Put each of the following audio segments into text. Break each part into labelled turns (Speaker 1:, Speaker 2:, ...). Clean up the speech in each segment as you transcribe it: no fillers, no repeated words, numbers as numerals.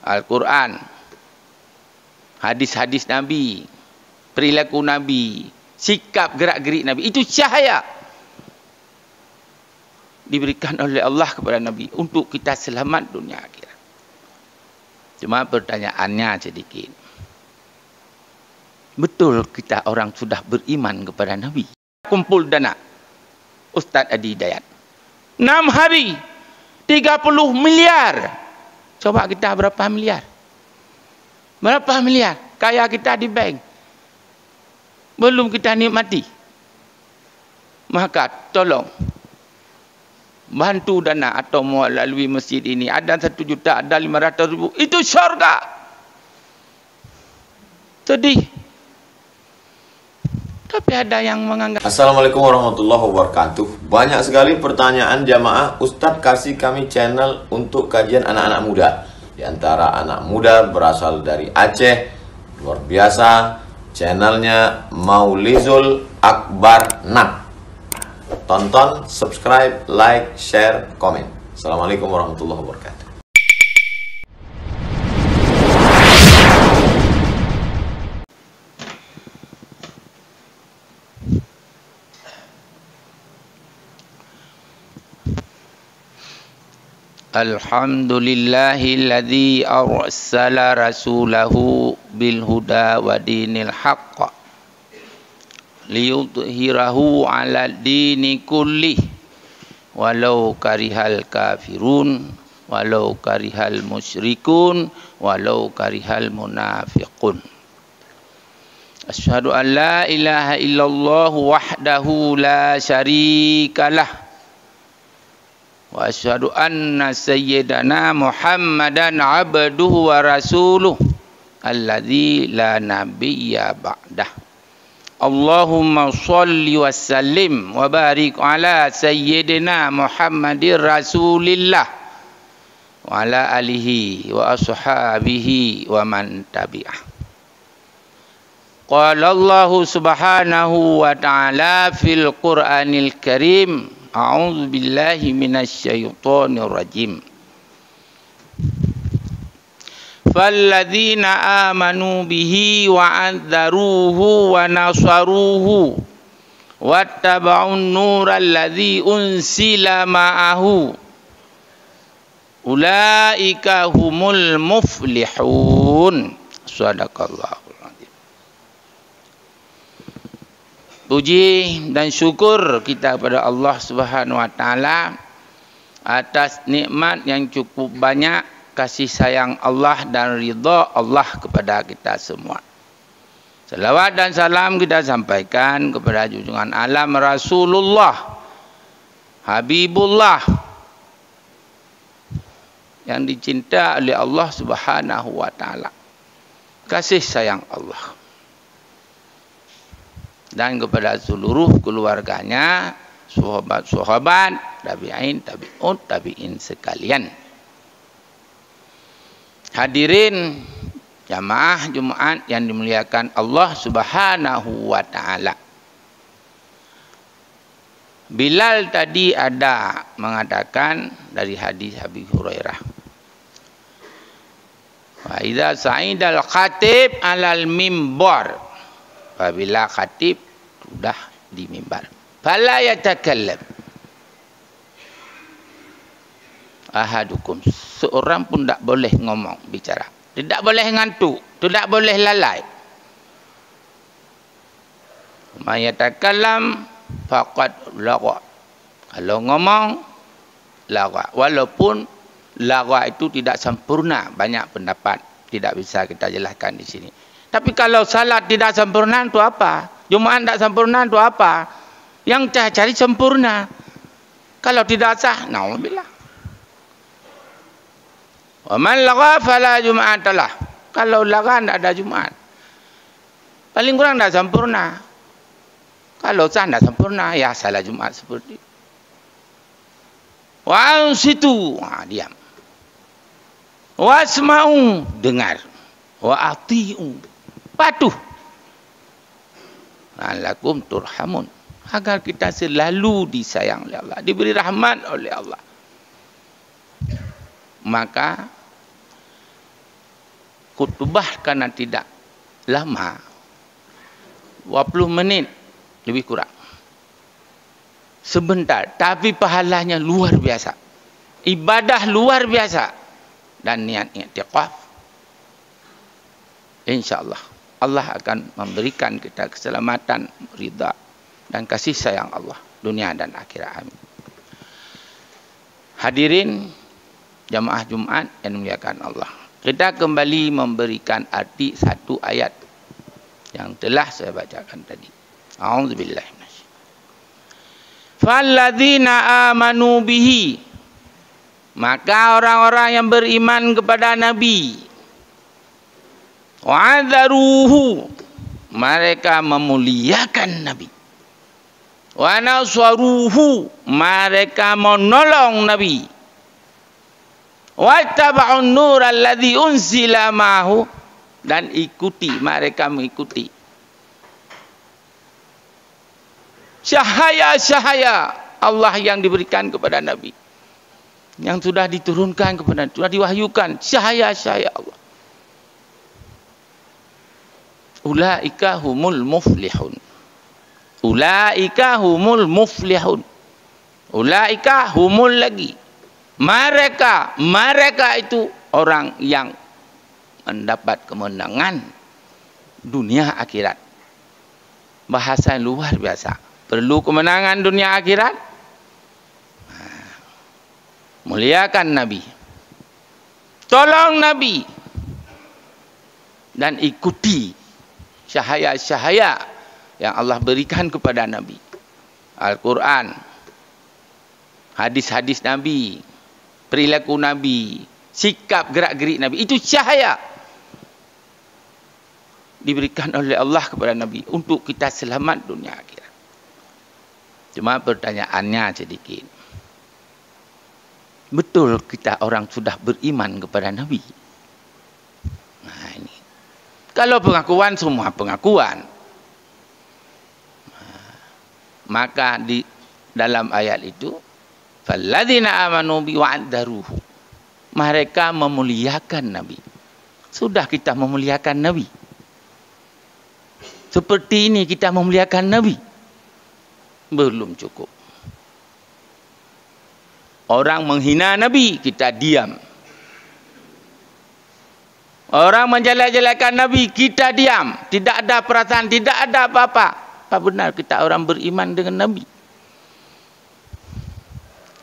Speaker 1: Al-Quran, hadis-hadis Nabi, perilaku Nabi, sikap gerak-gerik Nabi. Itu cahaya diberikan oleh Allah kepada Nabi untuk kita selamat dunia akhirat. Cuma pertanyaannya sedikit. Betul kita orang sudah beriman kepada Nabi? Kumpul dana Ustaz Adi Hidayat 6 hari 30 miliar. Coba kita berapa miliar? Berapa miliar kaya kita di bank, belum kita nikmati. Maka tolong bantu dana atau melalui masjid ini. Ada 1 juta, ada 500,000. Itu syurga. Sedih. Tapi ada yang menganggap.
Speaker 2: Assalamualaikum warahmatullahi wabarakatuh. Banyak sekali pertanyaan jamaah, Ustadz kasih kami channel untuk kajian anak-anak muda. Di antara anak muda berasal dari Aceh. Luar biasa. Channelnya Maulizul Akbar Nab. Tonton, subscribe, like, share, komen. Assalamualaikum warahmatullahi wabarakatuh.
Speaker 1: Alhamdulillahilladzi arsala rasulahu bil huda wa dinil haqq liyudhhirahu 'ala dini kullih walau karihal kafirun walau karihal musyrikun walau karihal munafiqun. Asyhadu an la ilaha illallah wahdahu la syarikalah wa asyhadu anna sayyidana Muhammadan abduhu wa rasuluh alladzi la nabiyya ba'dah. Allahumma sholli wa sallim wa barik ala sayyidina Muhammadir rasulillah wa ala alihi wa ashabihi wa man tabi'ah. Qala Allah subhanahu wa ta'ala fil Qur'anil Karim, a'udzu billahi minasy syaithanir rajim. Falladzina amanu bihi wa anzaruhu wa nasaruhu wattaba'un nural ladzi unsila ma'ahu ulaika humul muflihun. Shadaqallahu. Puji dan syukur kita kepada Allah Subhanahu wa taala atas nikmat yang cukup banyak, kasih sayang Allah dan ridha Allah kepada kita semua. Salawat dan salam kita sampaikan kepada junjungan alam Rasulullah Habibullah yang dicinta oleh Allah Subhanahu wa taala. Kasih sayang Allah. Dan kepada seluruh keluarganya, sahabat-sahabat, tabi'in, tabi'ut, tabi'in sekalian. Hadirin jamaah Jumat yang dimuliakan Allah Subhanahu wa taala. Bilal tadi ada mengatakan dari hadis Abi Hurairah. Wa idza sa'idal khatib 'alal mimbar. Apabila khatib sudah di mimbar, fala yatakallam ahadukum, seorang pun tak boleh ngomong, bicara, tidak boleh ngantuk, tidak boleh lalai. Ma yatakallam faqad lagha, kalau ngomong lagha, walaupun lagha itu tidak sempurna, banyak pendapat, tidak bisa kita jelaskan di sini. Tapi kalau salat tidak sempurna itu apa? Jumaat tidak sempurna itu apa? Yang cari sempurna. Kalau tidak sah, naudzubillah. Wa man lagha fala jum'atalah. Kalau lagha tidak ada Jumaat. Paling kurang tidak sempurna. Kalau sah tidak sempurna, ya salah Jumaat seperti itu. Wa ansitu, diam. Wasma'u, dengar. Wa ati'u, patuh. La'allakum turhamun, agar kita selalu disayang oleh Allah, diberi rahmat oleh Allah. Maka khutbah karena tidak lama, 20 menit lebih kurang. Sebentar, tapi pahalanya luar biasa. Ibadah luar biasa. Dan niat i'tikaf, insya-Allah Allah akan memberikan kita keselamatan, ridha dan kasih sayang Allah dunia dan akhirat. Amin. Hadirin jamaah Jumat yang dimuliakan Allah, kita kembali memberikan arti satu ayat yang telah saya bacakan tadi. A'udzubillahi minasyaitonir. Falladzina amanu bihi, maka orang-orang yang beriman kepada Nabi, wa'adzaruhu, mereka memuliakan Nabi, wa nasaruhu, mereka menolong Nabi, wattaba'un nur alladzi unzila ma'hu, dan ikuti, mereka mengikuti cahaya-cahaya Allah yang diberikan kepada Nabi, yang sudah diturunkan kepada, sudah diwahyukan cahaya-cahaya Allah. Ulaika humul muflihun. Ulaika humul muflihun. Ulaika humul lagi. Mereka itu orang yang mendapat kemenangan dunia akhirat. Bahasa luar biasa. Perlu kemenangan dunia akhirat? Muliakan Nabi. Tolong Nabi. Dan ikuti cahaya-cahaya yang Allah berikan kepada Nabi. Al-Quran, hadis-hadis Nabi, perilaku Nabi, sikap gerak-gerik Nabi, itu cahaya diberikan oleh Allah kepada Nabi untuk kita selamat dunia akhirat. Cuma pertanyaannya sedikit, betul kita orang sudah beriman kepada Nabi? Nah ini, kalau pengakuan semua pengakuan, maka di dalam ayat itu, falladzina amanu bi wa'adzaruhu, mereka memuliakan Nabi. Sudah kita memuliakan Nabi? Seperti ini kita memuliakan Nabi? Belum cukup. Orang menghina Nabi, kita diam. Orang menjelek-jelekkan Nabi, kita diam. Tidak ada perasaan, tidak ada apa-apa. Apa benar kita orang beriman dengan Nabi?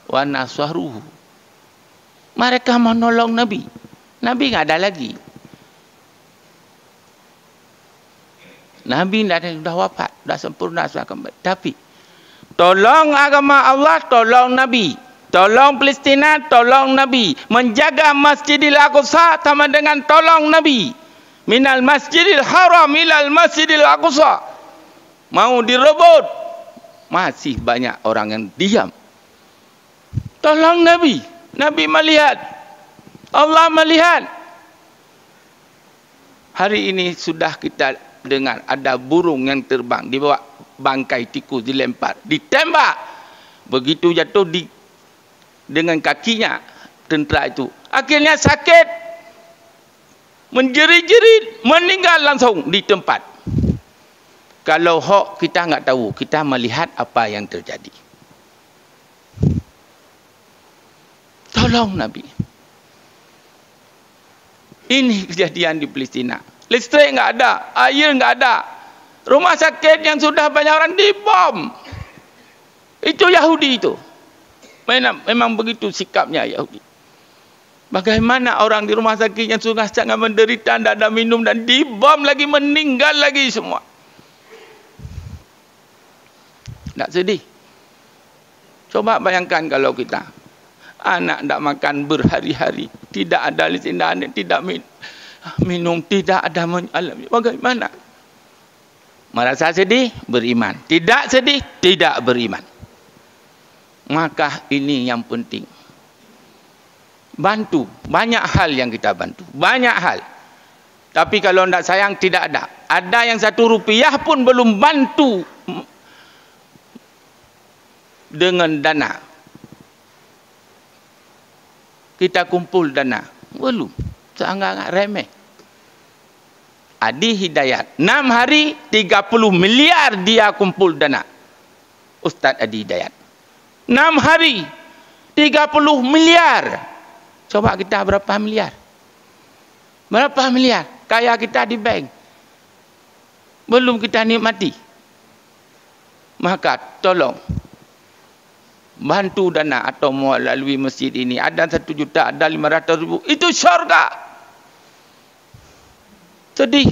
Speaker 1: Wa naswaruhu, mereka menolong Nabi. Nabi nggak ada lagi. Nabi tidak ada, sudah wafat, sudah sempurna, sudah kembali. Tapi tolong agama Allah, tolong Nabi. Tolong Palestina, tolong Nabi. Menjaga Masjidil Aqsa sama dengan tolong Nabi. Minal Masjidil Haram ilal Masjidil Aqsa. Mau direbut, masih banyak orang yang diam. Tolong Nabi. Nabi melihat, Allah melihat. Hari ini sudah kita dengar ada burung yang terbang, dibawa bangkai tikus, dilempar, ditembak. Begitu jatuh dengan kakinya tentera itu, akhirnya sakit, menjerit-jerit, meninggal langsung di tempat. Kalau hak kita nggak tahu, kita melihat apa yang terjadi. Tolong Nabi. Ini kejadian di Palestina. Listrik nggak ada, air nggak ada, rumah sakit yang sudah banyak orang dibom. Itu Yahudi itu. Memang begitu sikapnya Yahudi. Bagaimana orang di rumah sakit yang sudah sangat menderita, tidak ada minum dan dibom lagi, meninggal lagi semua. Tak sedih? Coba bayangkan kalau kita, anak tak makan berhari-hari, tidak ada lisindan, tidak minum, tidak ada mengalami. Bagaimana? Merasa sedih? Beriman. Tidak sedih? Tidak beriman. Maka ini yang penting. Bantu. Banyak hal yang kita bantu. Banyak hal. Tapi kalau tidak sayang, tidak ada. Ada yang 1 rupiah pun belum bantu dengan dana. Kita kumpul dana. Belum. Sangat remeh. Adi Hidayat. 6 hari 30 miliar dia kumpul dana. Ustaz Adi Hidayat. 6 hari 30 miliar. Coba kita berapa miliar? Berapa miliar? Kaya kita di bank. Belum kita nikmati. Maka tolong bantu dana atau melalui masjid ini. Ada 1 juta, ada 500,000. Itu syurga. Sedih.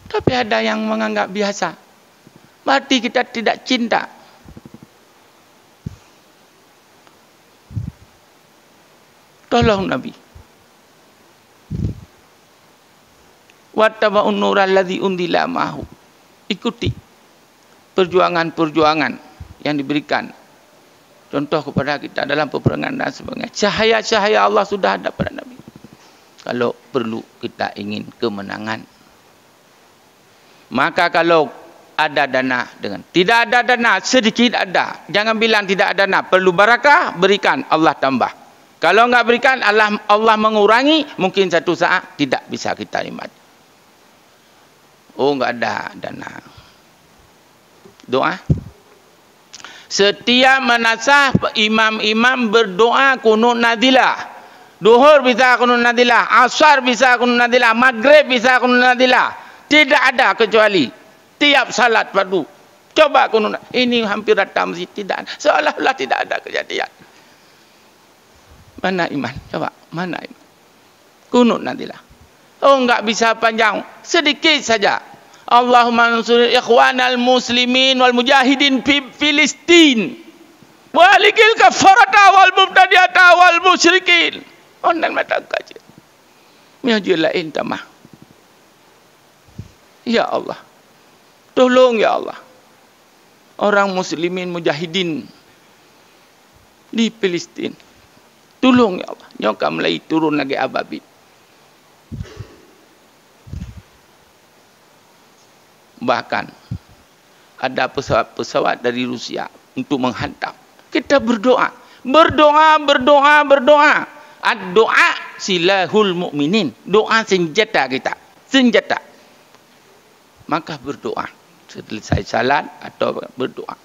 Speaker 1: Tapi ada yang menganggap biasa. Berarti kita tidak cinta. Tolong Nabi. Wattaba'un nural ladzi unzila ma'ahu. Ikuti perjuangan-perjuangan yang diberikan. Contoh kepada kita dalam peperangan dan sebagainya. Cahaya-cahaya Allah sudah ada pada Nabi. Kalau perlu kita ingin kemenangan. Maka kalau ada dana dengan tidak ada dana, sedikit ada. Jangan bilang tidak ada dana. Perlu barakah, berikan. Allah tambah. Kalau enggak berikan, Allah mengurangi. Mungkin satu saat tidak bisa kita nikmat. Oh, enggak ada dana. Doa. Setiap menasah imam-imam berdoa kunut nadilah. Duhur bisa kunut nadilah, asar bisa kunut nadilah, maghrib bisa kunut nadilah. Tidak ada kecuali tiap salat fardu. Coba kunut. Ini hampir datang masjid tidak ada. Seolah-olah tidak ada kejadian. Mana iman? Coba, mana iman? Kunut nadilah. Oh, enggak bisa panjang. Sedikit saja. Allahumma ansur ikhwanal muslimin wal mujahidin fi Filistin. Walikil kafarata wal mubtadi'ata wal musyrikin. Ondan mata kaji. Miaji lain tamah. Ya Allah. Tolong ya Allah. Orang muslimin mujahidin di Palestin. Tolong ya Allah. Nyoka mulai turun lagi ababi. Bahkan ada pesawat-pesawat dari Rusia untuk menghantam. Kita berdoa. Berdoa. Doa silahul mukminin. Doa senjata kita. Senjata. Maka berdoa. Selesai salat atau berdoa.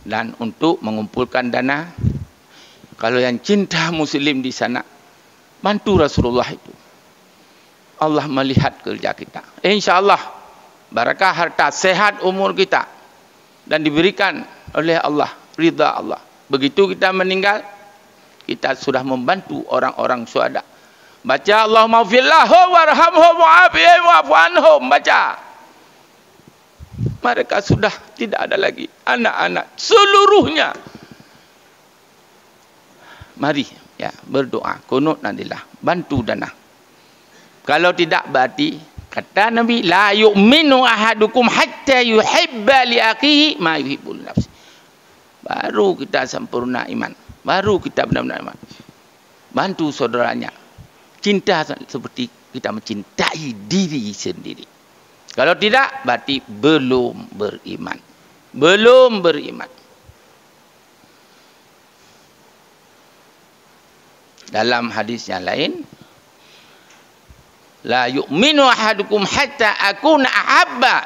Speaker 1: Dan untuk mengumpulkan dana. Kalau yang cinta muslim di sana. Bantu Rasulullah itu. Allah melihat kerja kita. InsyaAllah. Barakah harta, sehat umur kita. Dan diberikan oleh Allah. Ridha Allah. Begitu kita meninggal. Kita sudah membantu orang-orang syuhada. Baca Allahumma ighfir lahum warhamhum wa'afihim wa'fu anhum. Baca. Mereka sudah tidak ada lagi anak-anak seluruhnya. Mari ya berdoa, kunut nadilah, bantu dana. Kalau tidak berarti kata Nabi la yu'minu ahadukum hatta yuhibba li akhihi ma yuhibbu li nafsi. Baru kita sempurna iman. Baru kita benar-benar iman. Bantu saudaranya. Cinta seperti kita mencintai diri sendiri. Kalau tidak, berarti belum beriman. Belum beriman. Dalam hadis yang lain, la yu'minu ahadukum hatta akuna ahabba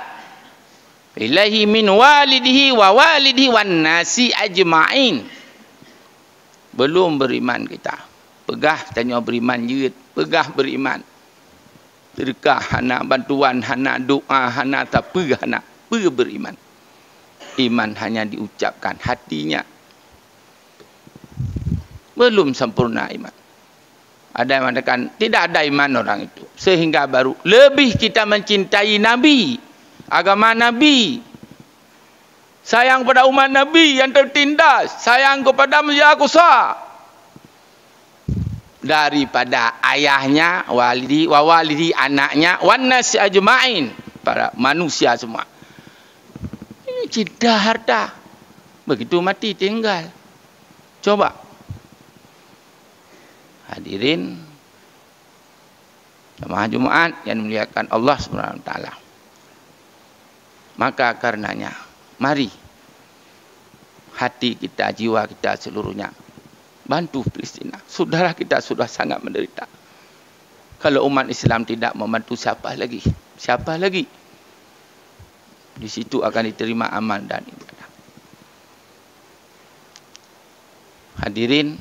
Speaker 1: ilaihi min walidihi wa walidihi wan nasi ajma'in. Belum beriman kita. Pegah tanya beriman jerit. Pegah beriman. Sedekah hana bantuan, hana doa, hana tak pegah hana. Pegah beriman. Iman hanya diucapkan hatinya. Belum sempurna iman. Ada yang mengatakan tidak ada iman orang itu. Sehingga baru lebih kita mencintai Nabi. Agama Nabi. Sayang pada umat Nabi yang tertindas. Sayang kepada Masjid Al-Aqsa. Daripada ayahnya, walidi, wawalidi, anaknya, wannas ajma'in. Para manusia semua. Ini cinta harta. Begitu mati tinggal. Coba. Hadirin. Jemaah Jumat yang memuliakan Allah SWT. Maka karenanya. Mari hati kita, jiwa kita seluruhnya bantu Palestina. Saudara kita sudah sangat menderita. Kalau umat Islam tidak membantu, siapa lagi? Siapa lagi? Di situ akan diterima amal dan ibadah. Hadirin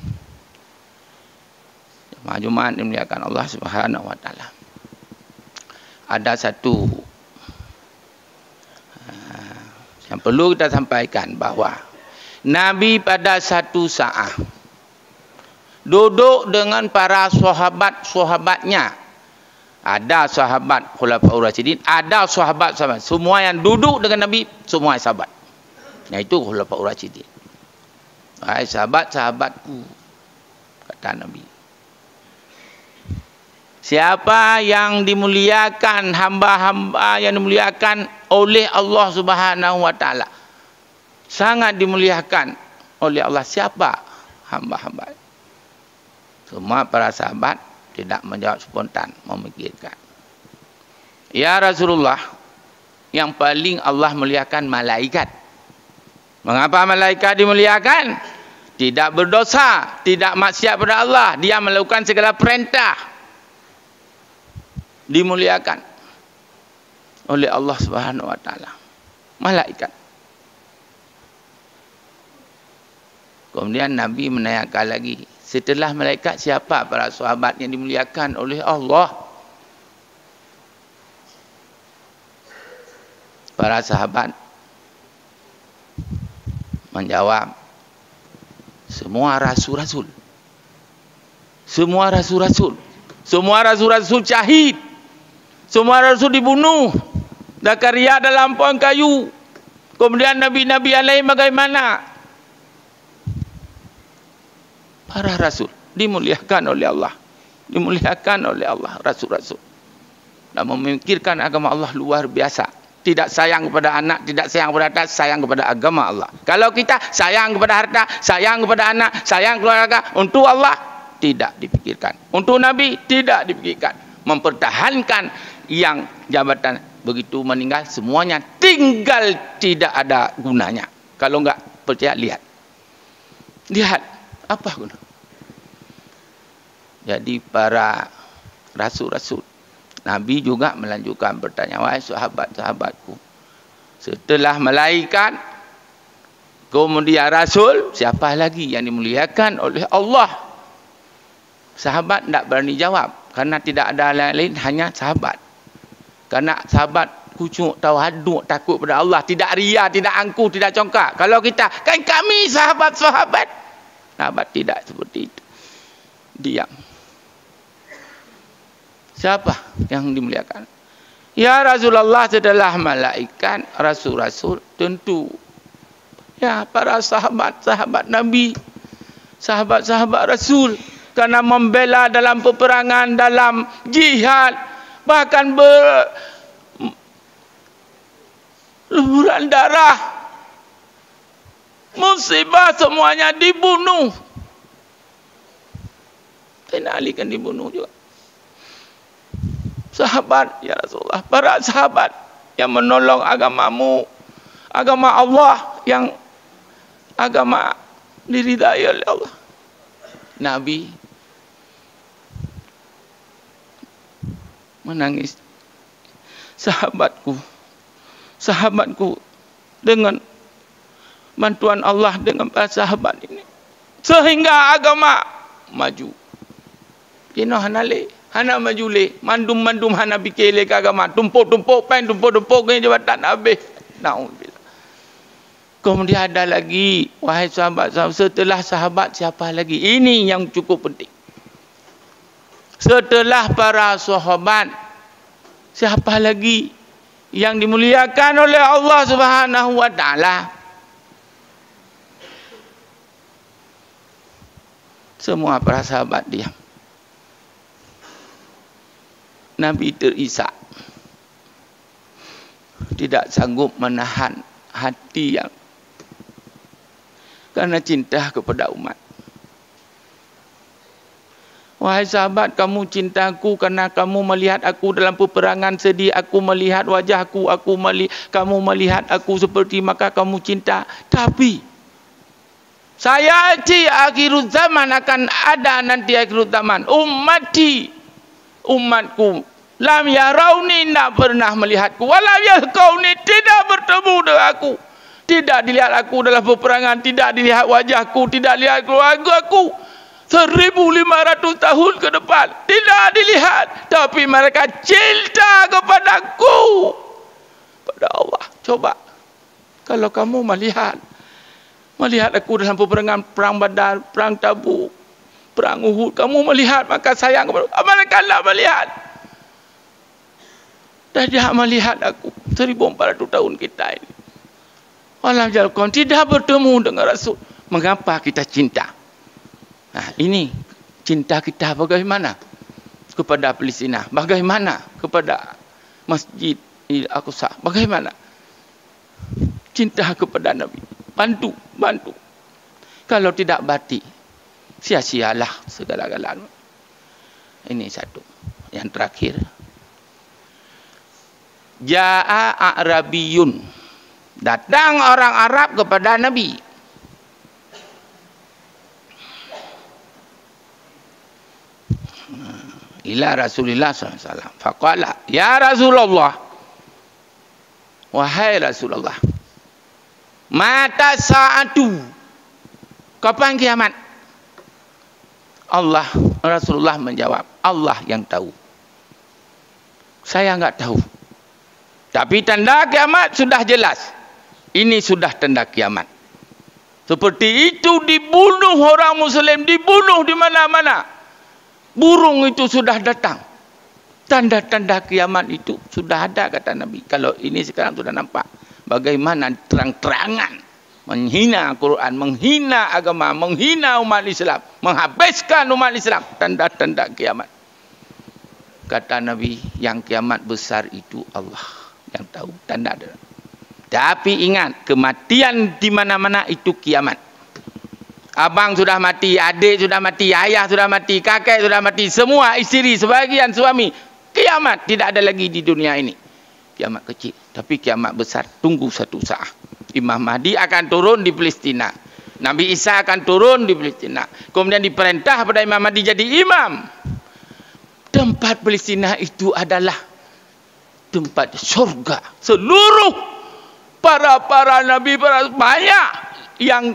Speaker 1: jemaah Jumaat dimuliakan Allah Subhanahu wa taala. Ada satu yang perlu kita sampaikan, bahawa Nabi pada satu saat duduk dengan para sahabat-sahabatnya. Ada sahabat Khulafaur Rasyidin, ada sahabat-sahabat. Semua yang duduk dengan Nabi, semua sahabat. Itu Khulafaur Rasyidin. Hai sahabat-sahabatku, kata Nabi. Siapa yang dimuliakan, hamba-hamba yang dimuliakan oleh Allah Subhanahu wa taala, sangat dimuliakan oleh Allah. Siapa hamba-hamba? Semua para sahabat tidak menjawab spontan, memikirkan. Ya Rasulullah, yang paling Allah muliakan malaikat. Mengapa malaikat dimuliakan? Tidak berdosa, tidak maksiat pada Allah, dia melakukan segala perintah. Dimuliakan oleh Allah Subhanahu wa taala. Malaikat. Kemudian Nabi menanyakan lagi, setelah malaikat siapa para sahabat yang dimuliakan oleh Allah? Para sahabat menjawab, semua rasul-rasul. Semua rasul-rasul. Semua rasul-rasul syahid. Semua rasul dibunuh. Zakaria dalam pohon kayu. Kemudian nabi-nabi yang lain bagaimana? Para rasul dimuliakan oleh Allah. Dimuliakan oleh Allah rasul-rasul. Dan memikirkan agama Allah luar biasa. Tidak sayang kepada anak, tidak sayang kepada harta, sayang kepada agama Allah. Kalau kita sayang kepada harta, sayang kepada anak, sayang kepada keluarga, untuk Allah tidak dipikirkan. Untuk Nabi tidak dipikirkan. Mempertahankan yang jabatan, begitu meninggal semuanya tinggal tidak ada gunanya. Kalau enggak percaya, lihat. Lihat apa guna. Jadi para rasul-rasul, Nabi juga melanjutkan bertanya, wahai sahabat-sahabatku, setelah malaikat kemudian rasul, siapa lagi yang dimuliakan oleh Allah? Sahabat tidak berani jawab karena tidak ada lain, hanya sahabat. Karena sahabat kucuk, tawaduk, takut pada Allah, tidak ria, tidak angkuh, tidak congkak. Kalau kita, kan kami sahabat-sahabat. Sahabat tidak seperti itu. Diam. Siapa yang dimuliakan? Ya Rasulullah, setelah malaikat, rasul-rasul, tentu ya para sahabat-sahabat Nabi, sahabat-sahabat Rasul, karena membela dalam peperangan, dalam jihad, bahkan berlumuran darah, musibah, semuanya dibunuh. Sayyidina Ali kan dibunuh juga. Sahabat ya Rasulullah, para sahabat yang menolong agamamu, agama Allah, yang agama diridai oleh Allah. Nabi menangis, sahabatku, sahabatku, dengan bantuan Allah, dengan para sahabat ini, sehingga agama maju. Kena hanale, hana maju le, mandum-mandum hana bikele ke agama, tumpuk-tumpuk pen, tumpuk-tumpuk ke jabatan habis. Nauzubillah. Kemudian ada lagi, wahai sahabat-sahabat, setelah sahabat siapa lagi? Ini yang cukup penting. Setelah para sahabat, siapa lagi yang dimuliakan oleh Allah Subhanahu wa taala? Semua para sahabat diam. Nabi terisak. Tidak sanggup menahan hati yang karena cinta kepada umat. Wahai sahabat, kamu cintaku karena kamu melihat aku dalam peperangan sedih, aku melihat wajahku, kamu melihat aku seperti, maka kamu cinta. Tapi saya akhirul zaman, akan ada nanti akhirul zaman. umatku lam yarawni, tidak pernah melihatku, walam yalqauni, tidak bertemu dengan aku, tidak dilihat aku dalam peperangan, tidak dilihat wajahku, tidak dilihat keluargaku 1500 tahun ke depan, tidak dilihat, tapi mereka cinta kepadaku, pada Allah. Coba kalau kamu melihat aku dalam peperangan, perang Badar, perang Tabuk, perang Uhud, kamu melihat maka sayang kepada aku. Mereka tidak melihat. Tidak melihat aku 1400 tahun kita ini. Allah jalkan tidak bertemu dengan Rasul. Mengapa kita cinta? Nah, ini cinta kita bagaimana kepada Palestina? Bagaimana kepada Masjid Al-Aqsa? Bagaimana cinta kepada Nabi? Bantu. Kalau tidak batik, sia-sialah segala-galanya. Ini satu. Yang terakhir, Ja'a A'rabiyun, datang orang Arab kepada Nabi. Ila Rasulullah SAW. Faqala, ya Rasulullah, wahai Rasulullah, mata sa'atu, kapan kiamat? Rasulullah menjawab, Allah yang tahu, saya enggak tahu. Tapi tanda kiamat sudah jelas. Ini sudah tanda kiamat. Seperti itu dibunuh orang Muslim, dibunuh di mana-mana. Burung itu sudah datang. Tanda-tanda kiamat itu sudah ada, kata Nabi. Kalau ini sekarang sudah nampak. Bagaimana terang-terangan menghina Al-Quran, menghina agama, menghina umat Islam, menghabiskan umat Islam. Tanda-tanda kiamat. Kata Nabi, yang kiamat besar itu Allah yang tahu, tanda ada. Tapi ingat, kematian di mana-mana itu kiamat. Abang sudah mati, adik sudah mati, ayah sudah mati, kakek sudah mati, semua isteri, sebagian suami. Kiamat tidak ada lagi di dunia ini. Kiamat kecil, tapi kiamat besar tunggu satu saat. Imam Mahdi akan turun di Palestina. Nabi Isa akan turun di Palestina. Kemudian diperintah pada Imam Mahdi jadi imam. Tempat Palestina itu adalah tempat surga. Seluruh para nabi, banyak yang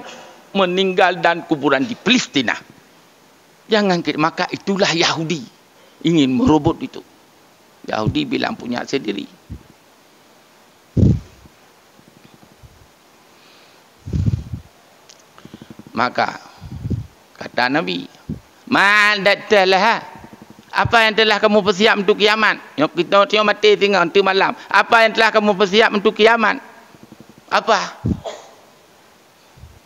Speaker 1: meninggal dan kuburan di Palestina. Jangan, maka itulah Yahudi ingin merebut itu. Yahudi bilang punya sendiri. Maka kata Nabi, ma'adatalah, apa yang telah kamu persiap untuk kiamat? Kita mati tinggal nanti malam. Apa yang telah kamu persiap untuk kiamat? Apa?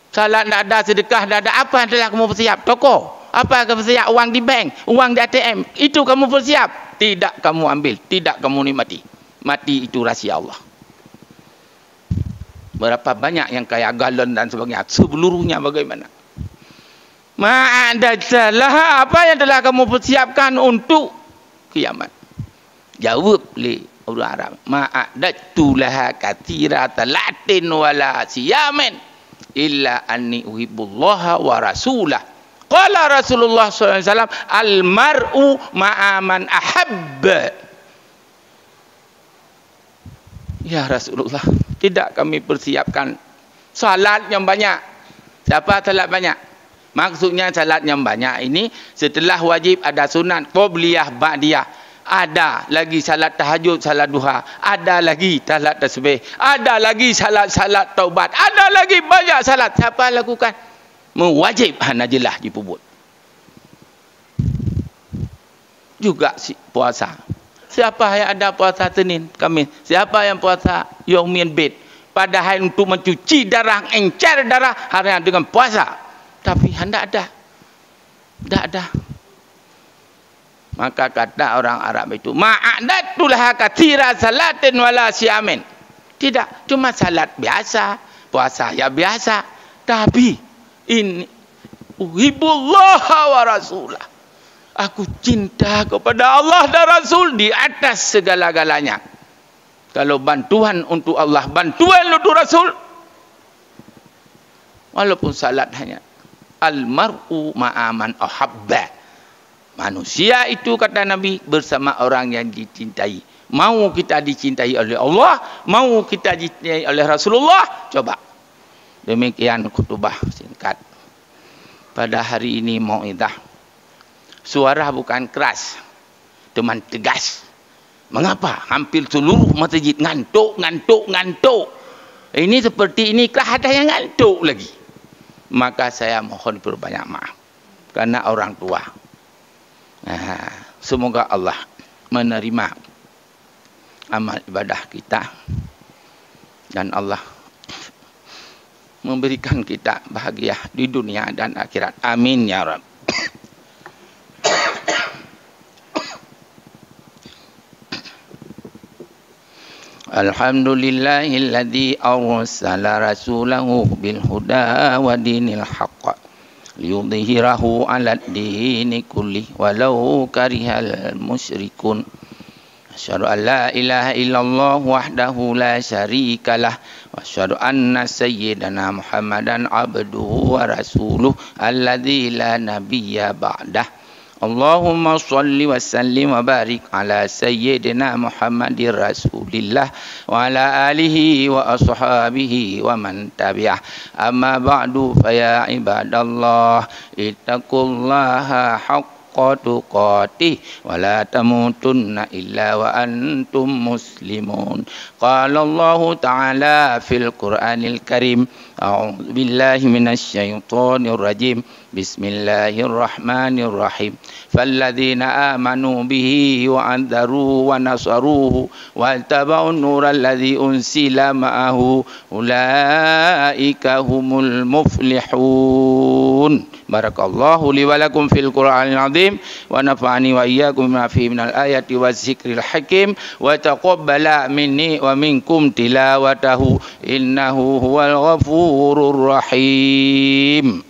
Speaker 1: Salat tidak ada, sedekah tidak ada. Apa yang telah kamu persiap? Toko. Apa yang kamu persiap? Uang di bank, uang di ATM. Itu kamu persiap. Tidak kamu ambil, tidak kamu nikmati. Mati itu rahsia Allah. Berapa banyak yang kaya galon dan sebagainya. Seluruhnya bagaimana? Ma'adatalah, apa yang telah kamu persiapkan untuk kiamat? Jawab oleh orang Arab, ma'adatulaha kathirata latin wala siyamin illa anni uhibbullaha wa rasulah. Qala Rasulullah SAW, almar'u ma'aman ahabba. Ya Rasulullah, tidak kami persiapkan salat yang banyak. Siapa salat banyak? Maksudnya salat yang banyak ini setelah wajib ada sunat, qobliyah, ba'diyah. Ada lagi salat tahajud, salat duha. Ada lagi salat tasbih. Ada lagi salat taubat. Ada lagi banyak salat. Siapa lakukan? Mewajib hanajilah dipubut. Juga puasa. Siapa yang ada puasa Senin, Khamis? Siapa yang puasa Yaumin Bid? Padahal untuk mencuci darah, encer darah hari dengan puasa. Tapi hendak ada. Tak ada. Maka kata orang Arab itu, ma'adatulah kathira salatin wala siyamin. Tidak, cuma salat biasa, puasa ya biasa. Tapi ini uhibullah wa rasulah. Aku cinta kepada Allah dan Rasul di atas segala-galanya. Kalau bantuan untuk Allah, bantuan untuk Rasul, walaupun salat hanya almar'u ma'aman ahabba, Manusia itu, kata Nabi, bersama orang yang dicintai. Mau kita dicintai oleh Allah, mau kita dicintai oleh Rasulullah, coba. Demikian khutbah singkat pada hari ini mau'idah. Suara bukan keras, teman tegas. Mengapa? Hampir seluruh masjid ngantuk. Ini seperti ini, kah ada yang ngantuk lagi. Maka saya mohon berbanyak maaf karena orang tua. Semoga Allah menerima amal ibadah kita dan Allah memberikan kita bahagia di dunia dan akhirat. Amin ya Rabb. Alhamdulillahilladzi arsala rasulahu bil huda wa dinil haqq liyudhhirahu 'alad dini kulli walau karihal musyrikun. Asyhadu an la ilaha illallah wahdahu la syarikalah wa asyhadu anna sayyidana Muhammadan abduhu wa rasuluh alladzi la nabiyya ba'dah. Allahumma shalli wa sallim wa barik ala sayyidina Muhammadir Rasulillah wa ala alihi wa ashabihi wa man tabi'ah. Amma ba'du fa ya ibadallah ittaqullaha haqqa tuqatih wa la tamutunna illa wa antum muslimun. Qala Allah ta'ala fil Qur'anil Karim, a'udzu billahi minasy syaithanir rajim. Bismillahirrahmanirrahim. Falladzina amanu bihi wa andaru wa nasaruhu wa tabau nural ladzi unsila ma'ahu ulaika humul muflihun. Barakallahu li wa lakum fil Qur'anil azim wa nafa'ani wa iyyakum bima fihi minal ayati wadzikril hakim wa taqabbala minni wa minkum tilawatahu innahu huwal ghafurur rahim.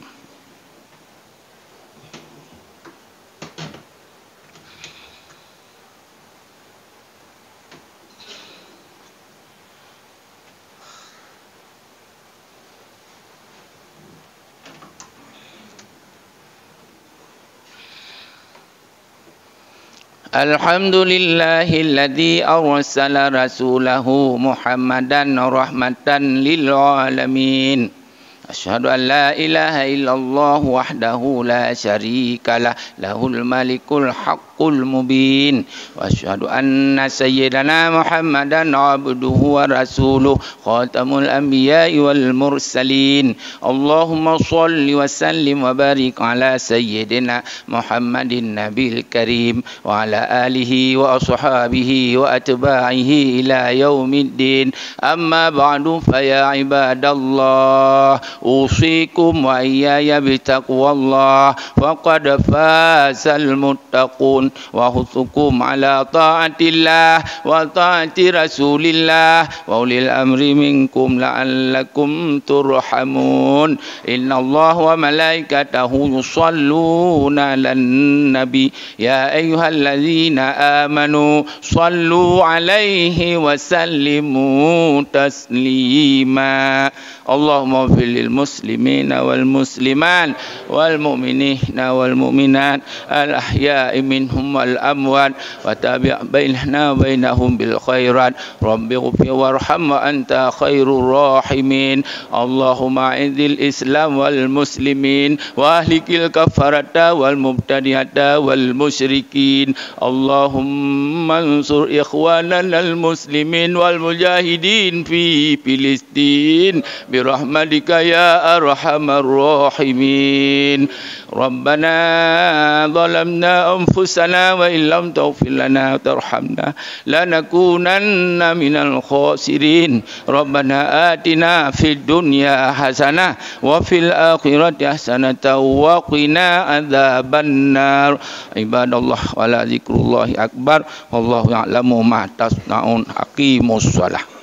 Speaker 1: Alhamdulillahilladzi arsala rasulahu Muhammadan rahmatan lil alamin. Asyhadu an la ilaha illallah wahdahu la syarikalah lahul malikul haqqul mubin. Wa asyhadu anna sayyidana Muhammadan abduhu wa rasuluh khatamul anbiya'i wal mursalin. Allahumma shalli wa sallim wa barik ala sayyidina Muhammadin nabil karim wa ala alihi wa ashabihi wa atba'ihi ila yaumiddin. Amma ba'du fa ya ibadallah usikum wa iyaya bitaqwallah faqad fazal muttaqun wa husukum ala ta'atillah wa ta'ati rasulillah wa ulil amri minkum la'allakum turhamun. Innallaha wa malaikatahu yusalluna 'alan nabi ya ayyuhalladzina amanu sallu 'alaihi wa sallimu taslima. Allahumma fil lil muslimina wal muslimat wal mu'minina wal mu'minat al ahya'i minhum wal amwat wa tabi' bainana wa bainahum bil khairat. Rabbi ighfir warham wa anta khairur rahimin. Allahumma izzil islam wal muslimin wa ahlikil kafarata wal mubtadi'ata wal musyrikin. Allahumma ansur ikhwanana al muslimin wal mujahidin fi Filistin birahmatika ya arhamar rahimin. Rabbana zalamna anfusana wa illam taghfir lana wa tarhamna lanakunanna minal khasirin. Rabbana atina fid dunya hasanah wa fil akhirati hasanah wa qina adzabannar. Ibadallah wala zikrullahi akbar wallahu ya'lamu ma tasnaun. Aqimus shalah.